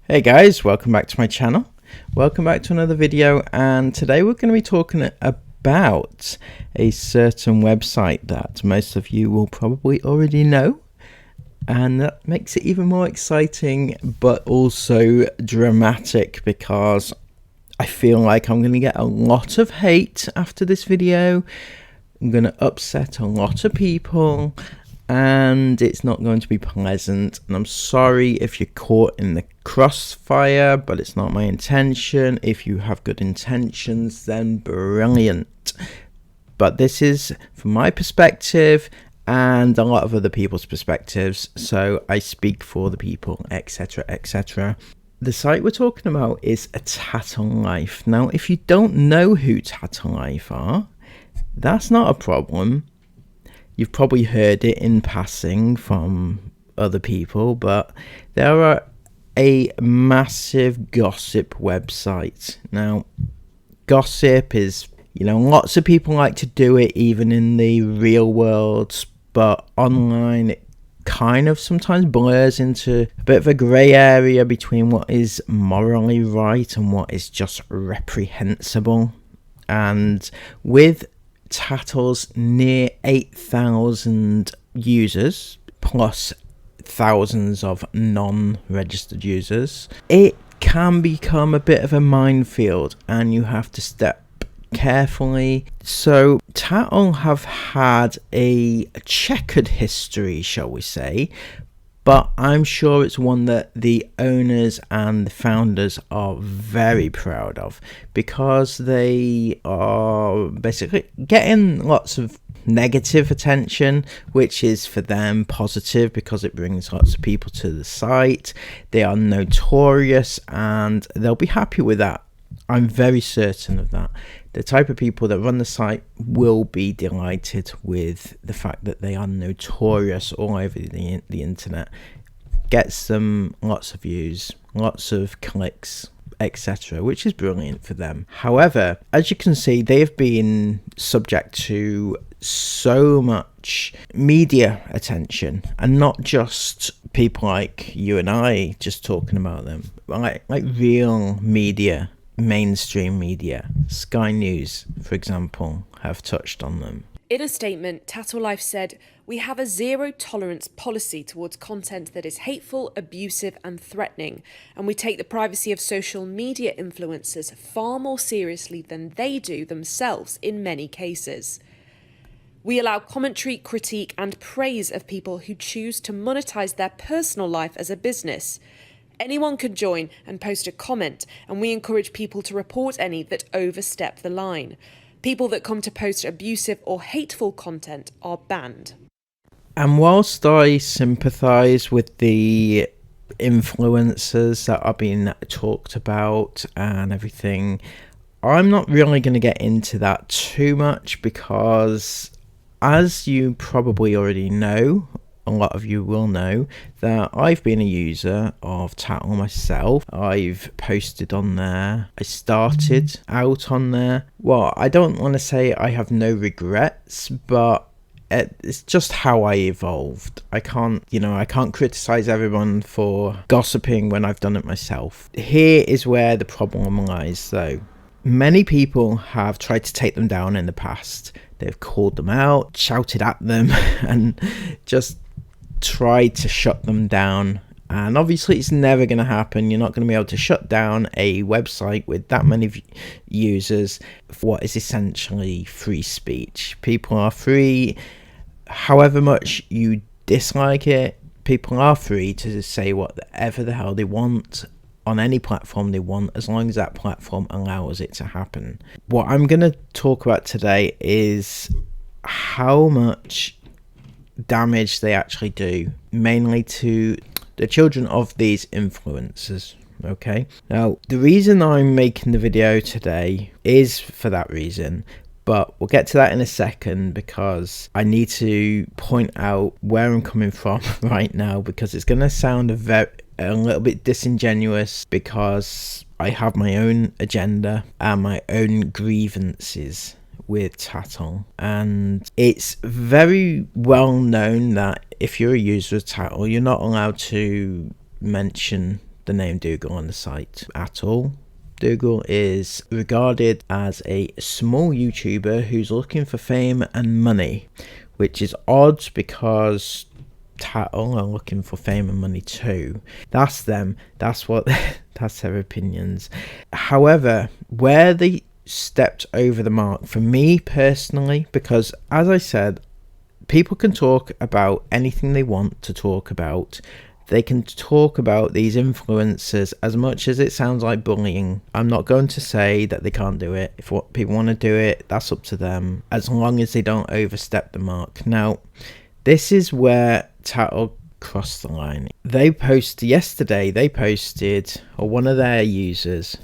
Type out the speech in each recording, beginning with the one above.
Hey guys, welcome back to my channel. Welcome back to another video, and today we're going to be talking about a certain website that most of you will probably already know, and that makes it even more exciting but also dramatic because I feel like I'm going to get a lot of hate after this video. I'm going to upset a lot of people and it's not going to be pleasant, and I'm sorry if you're caught in the crossfire, but it's not my intention. If you have good intentions, then brilliant, but this is from my perspective and a lot of other people's perspectives, so I speak for the people, etc, etc. The site we're talking about is a Tattle Life. Now, if you don't know who Tattle Life are, that's not a problem. You've probably heard it in passing from other people, but they are a massive gossip website. Now, gossip is, lots of people like to do it even in the real world, but online it kind of sometimes blurs into a bit of a grey area between what is morally right and what is just reprehensible. And with Tattle's near 8,000 users plus thousands of non-registered users, it can become a bit of a minefield and you have to step carefully. So Tattle have had a checkered history, shall we say, but I'm sure it's one that the owners and the founders are very proud of, because they are basically getting lots of negative attention, which is for them positive because it brings lots of people to the site. They are notorious and they'll be happy with that. I'm very certain of that. The type of people that run the site will be delighted with the fact that they are notorious all over the internet. Gets them lots of views, lots of clicks, etc., which is brilliant for them. However, as you can see, they've been subject to so much media attention, and not just people like you and I just talking about them, like real media. Mainstream media, Sky News, for example, have touched on them. In a statement, Tattle Life said, "We have a zero-tolerance policy towards content that is hateful, abusive and threatening, and we take the privacy of social media influencers far more seriously than they do themselves in many cases. We allow commentary, critique and praise of people who choose to monetize their personal life as a business. Anyone can join and post a comment, and we encourage people to report any that overstep the line. People that come to post abusive or hateful content are banned." And whilst I sympathise with the influencers that are being talked about and everything, I'm not really going to get into that too much because, as you probably already know, a lot of you will know that I've been a user of Tattle myself. I've posted on there. I started out on there. Well, I don't want to say I have no regrets, but it's just how I evolved. I can't criticize everyone for gossiping when I've done it myself. Here is where the problem lies, though. Many people have tried to take them down in the past. They've called them out, shouted at them, and just tried to shut them down. And obviously it's never going to happen. You're not going to be able to shut down a website with that many users for what is essentially free speech. People are free, however much you dislike it, people are free to say whatever the hell they want on any platform they want, as long as that platform allows it to happen. What I'm going to talk about today is how much damage they actually do, mainly to the children of these influencers. Okay, now the reason I'm making the video today is for that reason, but we'll get to that in a second because I need to point out where I'm coming from right now, because it's going to sound a little bit disingenuous because I have my own agenda and my own grievances with Tattle, and it's very well known that if you're a user of Tattle, you're not allowed to mention the name Dougal on the site at all. Dougal is regarded as a small YouTuber who's looking for fame and money, which is odd because Tattle are looking for fame and money too. That's them. That's what. That's their opinions. However, where they stepped over the mark for me personally, because as I said, people can talk about anything they want to talk about. They can talk about these influencers as much as it sounds like bullying. I'm not going to say that they can't do it. If what people want to do it, that's up to them, as long as they don't overstep the mark. Now, this is where Tattle crossed the line. Yesterday, or one of their users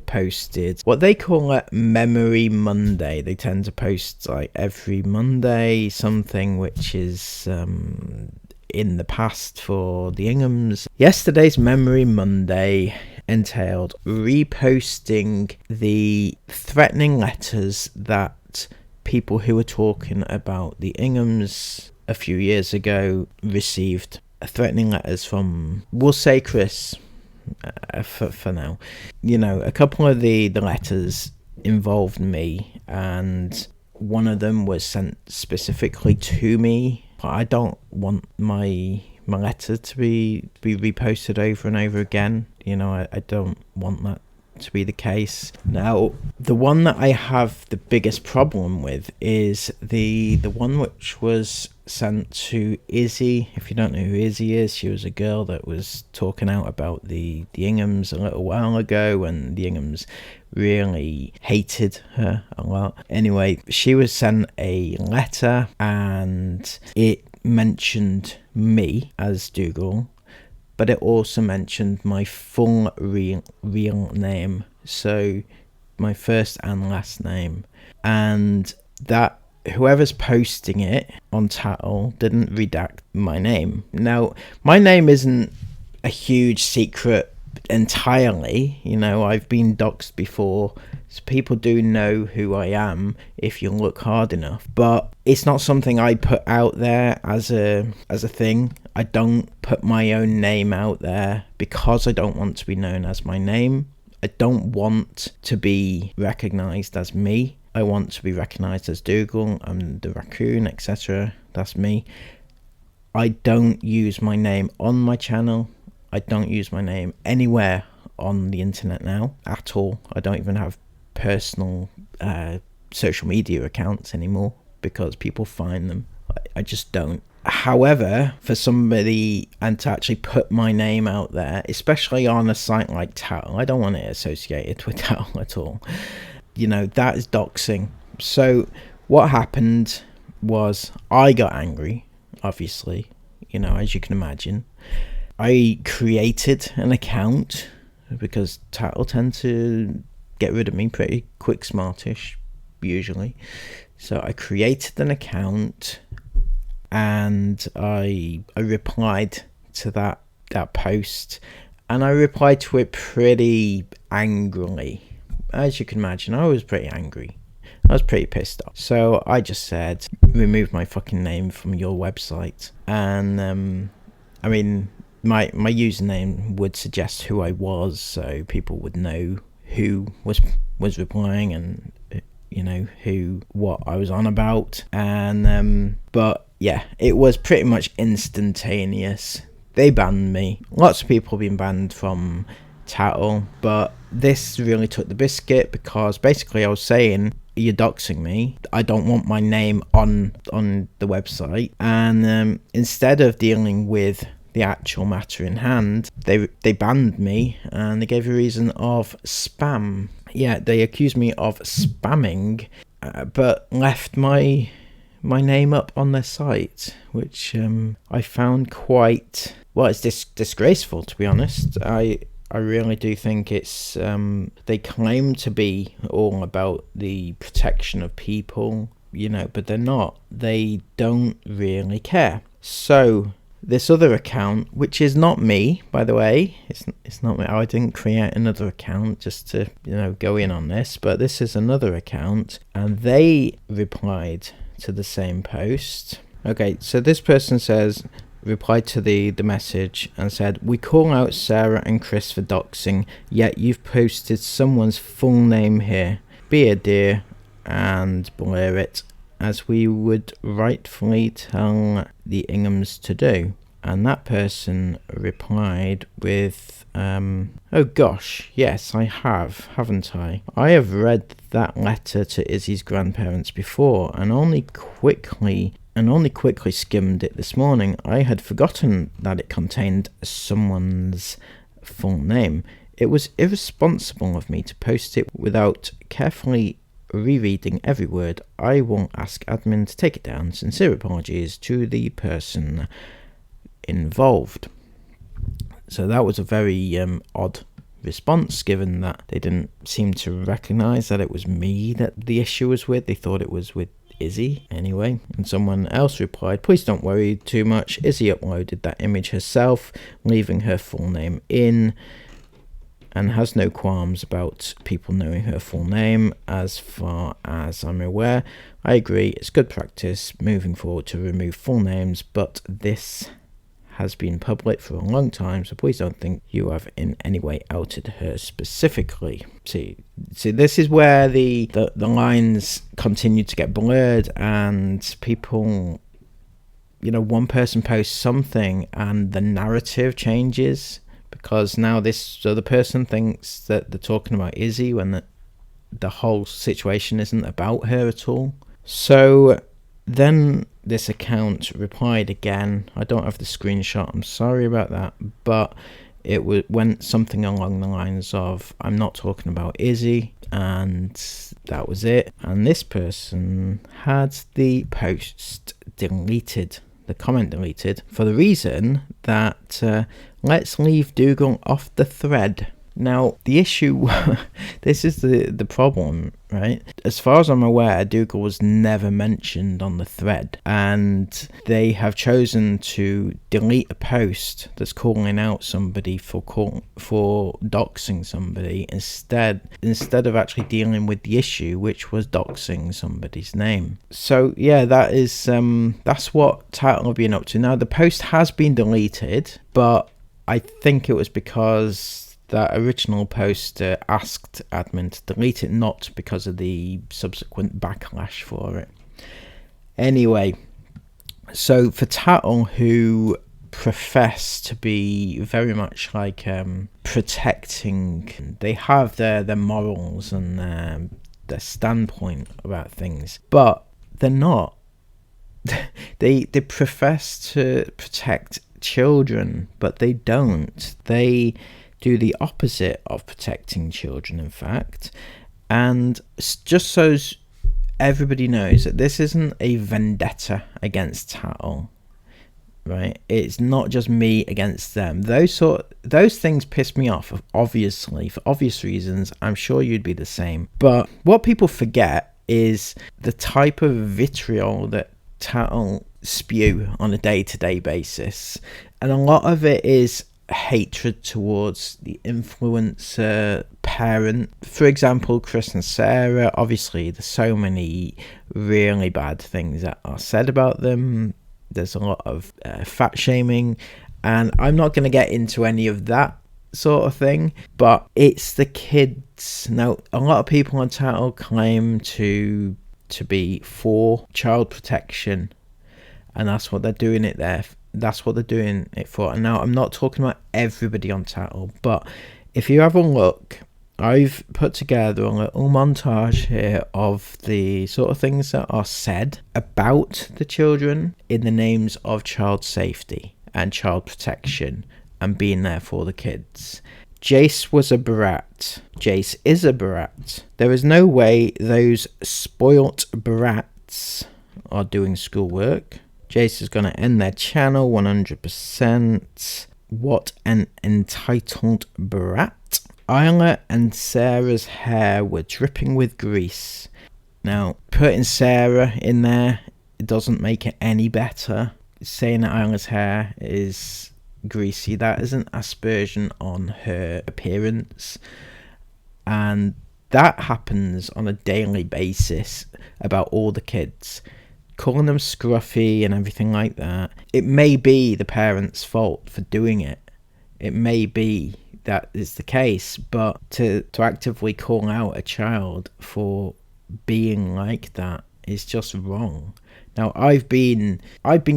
posted what they call a Memory Monday. They tend to post like every Monday something which is in the past for the Inghams. Yesterday's Memory Monday entailed reposting the threatening letters that people who were talking about the Inghams a few years ago received. Threatening letters from, we'll say Chris for now. You know, a couple of the letters involved me, and one of them was sent specifically to me. I don't want my letter to be reposted over and over again. You know, I don't want that to be the case. Now, the one that I have the biggest problem with is the one which was sent to Izzy. If you don't know who Izzy is, she was a girl that was talking out about the Inghams a little while ago, and the Inghams really hated her a lot. Anyway, she was sent a letter and it mentioned me as Dougal, but it also mentioned my full real name, so my first and last name, and that whoever's posting it on Tattle didn't redact my name. Now, my name isn't a huge secret entirely, you know, I've been doxed before, so people do know who I am if you look hard enough, but it's not something I put out there as a thing. I don't put my own name out there because I don't want to be known as my name. I don't want to be recognized as me. I want to be recognized as Dougal. I'm the Raccoon, etc. That's me. I don't use my name on my channel. I don't use my name anywhere on the internet now at all. I don't even have personal social media accounts anymore because people find them. I just don't. However, for somebody and to actually put my name out there, especially on a site like Tattle, I don't want it associated with Tattle at all. You know, that is doxing. So what happened was I got angry, obviously, you know, as you can imagine. I created an account because Tattle tend to get rid of me pretty quick, smartish, usually. So I created an account and I replied to that post, and I replied to it pretty angrily. As you can imagine, I was pretty angry. I was pretty pissed off. So I just said, remove my fucking name from your website. And I mean, my username would suggest who I was, so people would know who was replying and you know what I was on about. And but yeah, it was pretty much instantaneous. They banned me. Lots of people have been banned from Tattle, but this really took the biscuit because basically I was saying, you're doxing me, I don't want my name on the website, and instead of dealing with the actual matter in hand, they banned me, and they gave a reason of spam. Yeah, they accused me of spamming, but left my name up on their site, which I found quite, well, it's disgraceful, to be honest. I really do think it's, they claim to be all about the protection of people, you know, but they're not. They don't really care. So this other account, which is not me, by the way, it's not me. I didn't create another account just to, you know, go in on this, but this is another account, and they replied to the same post. Okay, so this person says, replied to the message and said, "We call out Sarah and Chris for doxing, yet you've posted someone's full name here. Be a dear and blur it, as we would rightfully tell the Inghams to do." And that person replied with, "Oh gosh, yes, I have, haven't I? I have read that letter to Izzy's grandparents before, and only quickly skimmed it this morning. I had forgotten that it contained someone's full name. It was irresponsible of me to post it without carefully rereading every word. I will ask admin to take it down. Sincere apologies to the person involved." So that was a very odd response, given that they didn't seem to recognize that it was me that the issue was with. They thought it was with Izzy anyway. And someone else replied, "Please don't worry too much. Izzy uploaded that image herself, leaving her full name in, and has no qualms about people knowing her full name. As far as I'm aware, I agree, it's good practice moving forward to remove full names, but this has been public for a long time, so please don't think you have in any way outed her specifically." See, this is where the lines continue to get blurred, and people, one person posts something and the narrative changes, because now this other person thinks that they're talking about Izzy when the whole situation isn't about her at all. So then this account replied again. I don't have the screenshot, I'm sorry about that, but it went something along the lines of, "I'm not talking about Izzy," and that was it. And this person had the post deleted, the comment deleted, for the reason that let's leave Dougal off the thread. Now, the issue, this is the problem, right? As far as I'm aware, Dougal was never mentioned on the thread, and they have chosen to delete a post that's calling out somebody for doxing somebody instead of actually dealing with the issue, which was doxing somebody's name. So yeah, that's what Tattle have been up to. Now, the post has been deleted, but I think it was because that original poster asked admin to delete it, not because of the subsequent backlash for it. Anyway, so for Tattle, who profess to be very much like protecting, they have their morals and their standpoint about things, but they're not. They profess to protect children, but they don't. They do the opposite of protecting children, in fact. And just so everybody knows that this isn't a vendetta against Tattle, right? It's not just me against them. Those things piss me off, obviously, for obvious reasons. I'm sure you'd be the same. But what people forget is the type of vitriol that Tattle spew on a day-to-day basis, and a lot of it is hatred towards the influencer parent. For example, Chris and Sarah, obviously there's so many really bad things that are said about them. There's a lot of fat shaming, and I'm not going to get into any of that sort of thing, but it's the kids. Now, a lot of people on Tattle claim to be for child protection, and that's what they're doing it there. That's what they're doing it for. And now, I'm not talking about everybody on Tattle, but if you have a look, I've put together a little montage here of the sort of things that are said about the children in the names of child safety and child protection and being there for the kids. Jace was a brat. Jace is a brat. There is no way those spoilt brats are doing schoolwork. Jace is going to end their channel 100%. What an entitled brat. Isla and Sarah's hair were dripping with grease. Now, putting Sarah in there, it doesn't make it any better. Saying that Isla's hair is greasy, that is an aspersion on her appearance. And that happens on a daily basis about all the kids. calling them scruffy and everything like that. It may be the parents' fault for doing it. It may be that is the case, but to actively call out a child for being like that is just wrong. Now, I've been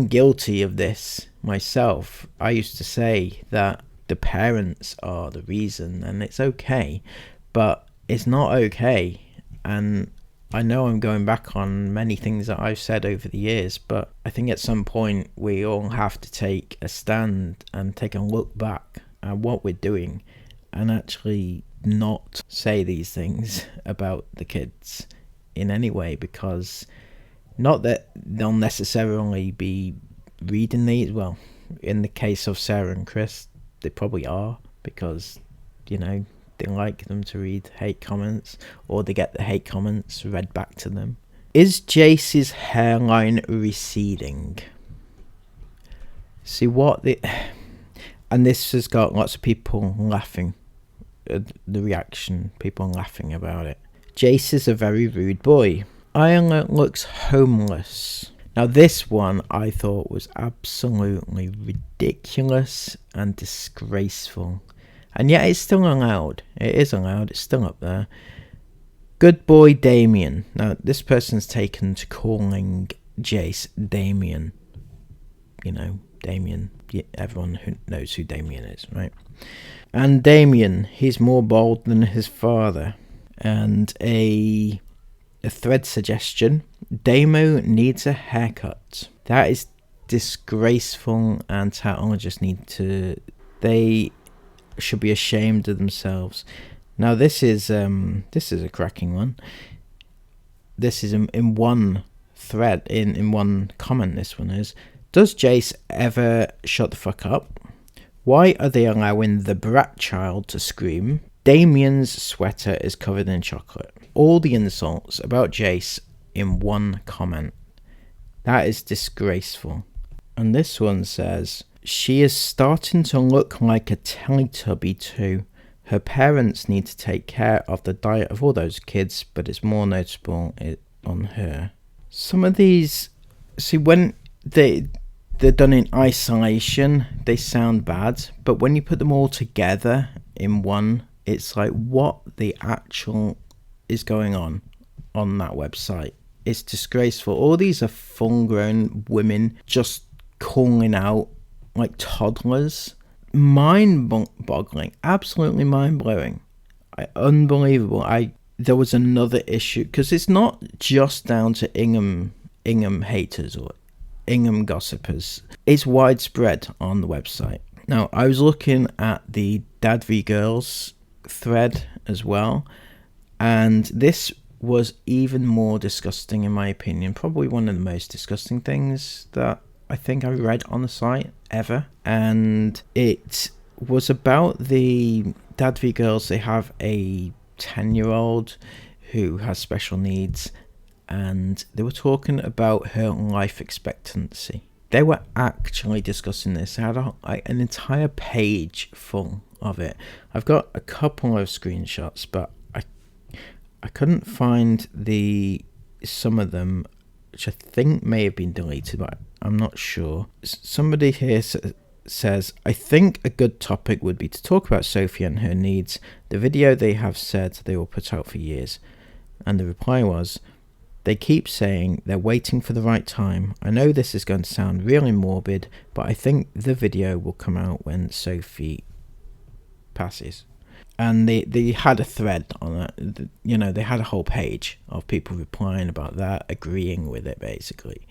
guilty of this myself. I used to say that the parents are the reason, and it's okay, but it's not okay. And I know I'm going back on many things that I've said over the years, but I think at some point we all have to take a stand and take a look back at what we're doing and actually not say these things about the kids in any way, because not that they'll necessarily be reading these. Well, in the case of Sarah and Chris, they probably are, because, you know, they like them to read hate comments, or they get the hate comments read back to them. Is Jace's hairline receding? See what the... And this has got lots of people laughing. The reaction, people laughing about it. Jace is a very rude boy. Ireland looks homeless. Now this one I thought was absolutely ridiculous and disgraceful. And yet it's still allowed. It is allowed. It's still up there. Good boy Damien. Now this person's taken to calling Jace Damien. You know, Damien. Everyone who knows who Damien is, right? And Damien, he's more bold than his father. And a thread suggestion: Damo needs a haircut. That is disgraceful, and Tattle just they should be ashamed of themselves. Now this is a cracking one. This is in one thread, in one comment. This one is: does Jace ever shut the fuck up? Why are they allowing the brat child to scream? Damien's sweater is covered in chocolate. All the insults about Jace in one comment. That is disgraceful. And this one says: she is starting to look like a Teletubby too. Her parents need to take care of the diet of all those kids, but it's more noticeable on her. Some of these, see, when they're done in isolation, they sound bad, but when you put them all together in one, it's like, what the actual is going on that website? It's disgraceful. All these are full-grown women just calling out like toddlers. Mind-boggling. Absolutely mind-blowing. Unbelievable. There was another issue, because it's not just down to Ingham haters or Ingham gossipers. It's widespread on the website. Now, I was looking at the Dad v Girls thread as well, and this was even more disgusting in my opinion. Probably one of the most disgusting things that I think I read on the site ever. And it was about the Dad v Girls. They have a 10-year-old who has special needs, and they were talking about her life expectancy. They were actually discussing this. They had an entire page full of it. I've got a couple of screenshots, but I couldn't find some of them, which I think may have been deleted, but I'm not sure. Somebody here says, I think a good topic would be to talk about Sophie and her needs. The video they have said they will put out for years. And the reply was, they keep saying they're waiting for the right time. I know this is going to sound really morbid, but I think the video will come out when Sophie passes. And they had a thread on that. You know, they had a whole page of people replying about that, agreeing with it basically.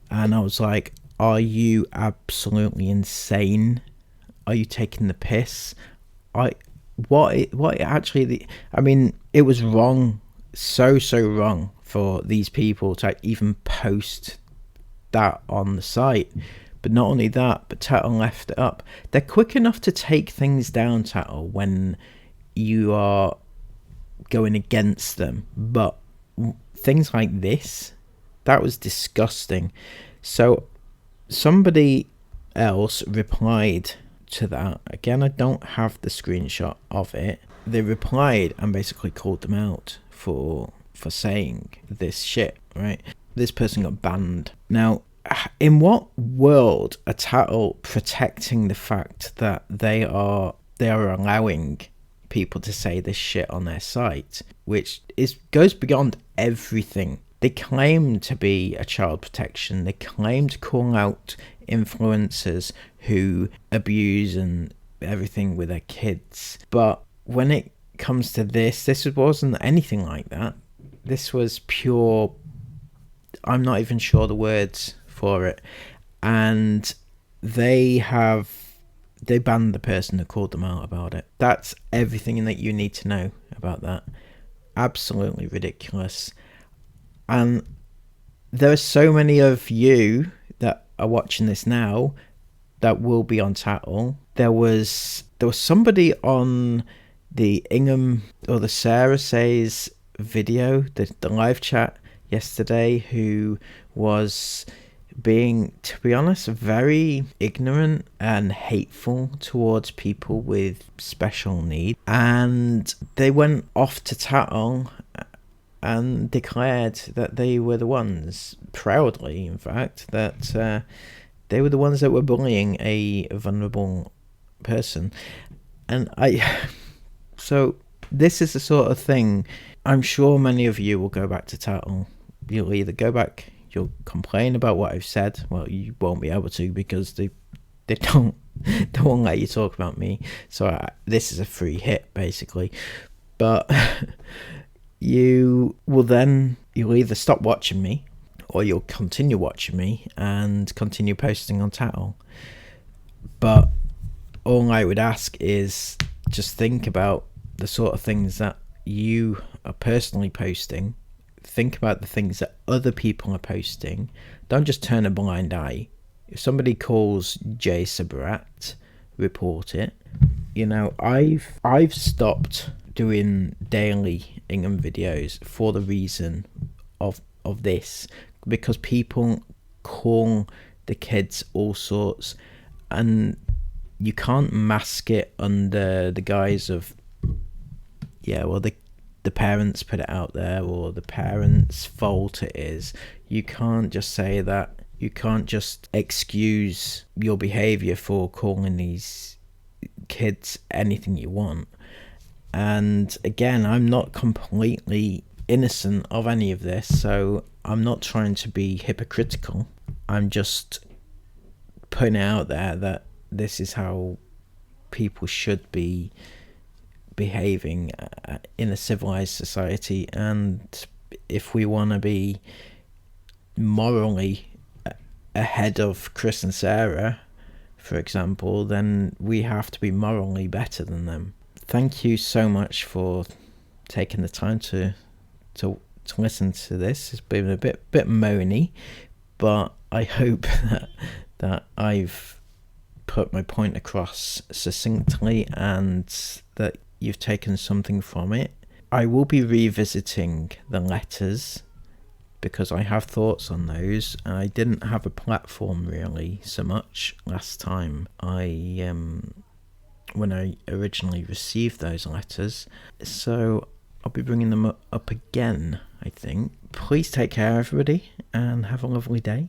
And I was like, are you absolutely insane? Are you taking the piss? It was wrong, so wrong for these people to even post that on the site. But not only that, but Tattle left it up. They're quick enough to take things down, Tattle, when you are going against them. But things like this, that was disgusting. So somebody else replied to that. Again, I don't have the screenshot of it. They replied and basically called them out for saying this shit, right? this person got banned. Now, in what world are Tattle protecting the fact that they are allowing people to say this shit on their site, which goes beyond everything? They claim to be a child protection. They claim to call out influencers who abuse and everything with their kids. But when it comes to this wasn't anything like that. This was pure, I'm not even sure the words for it. And they banned the person who called them out about it. That's everything that you need to know about that. Absolutely ridiculous. And there are so many of you that are watching this now that will be on Tattle. There was somebody on the Ingham or the Sarah Says video, the live chat yesterday, who was being, to be honest, very ignorant and hateful towards people with special needs. And they went off to Tattle and declared that they were the ones, proudly in fact, that they were the ones that were bullying a vulnerable person. And so this is the sort of thing, I'm sure many of you will go back to Tattle. You'll either go back, you'll complain about what I've said. Well, you won't be able to, because they won't let you talk about me. So this is a free hit, basically. But you'll either stop watching me, or you'll continue watching me and continue posting on Tattle. But all I would ask is just think about the sort of things that you are personally posting. Think about the things that other people are posting. Don't just turn a blind eye. If somebody calls Jay Sabrat, report it. You know, I've stopped doing daily Ingham videos for the reason of this, because people call the kids all sorts, and you can't mask it under the guise of, yeah, well, the parents put it out there, or the parents' fault it is. You can't just say that. You can't just excuse your behaviour for calling these kids anything you want. And again, I'm not completely innocent of any of this, so I'm not trying to be hypocritical. I'm just putting it out there that this is how people should be behaving in a civilized society. And if we want to be morally ahead of Chris and Sarah, for example, then we have to be morally better than them. Thank you so much for taking the time to listen to this. It's been a bit moany, but I hope that I've put my point across succinctly and that you've taken something from it. I will be revisiting the letters because I have thoughts on those. I didn't have a platform really so much last time when I originally received those letters, so I'll be bringing them up again, I think. Please take care, everybody, and have a lovely day.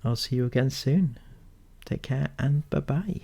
I'll see you again soon. Take care, and bye-bye.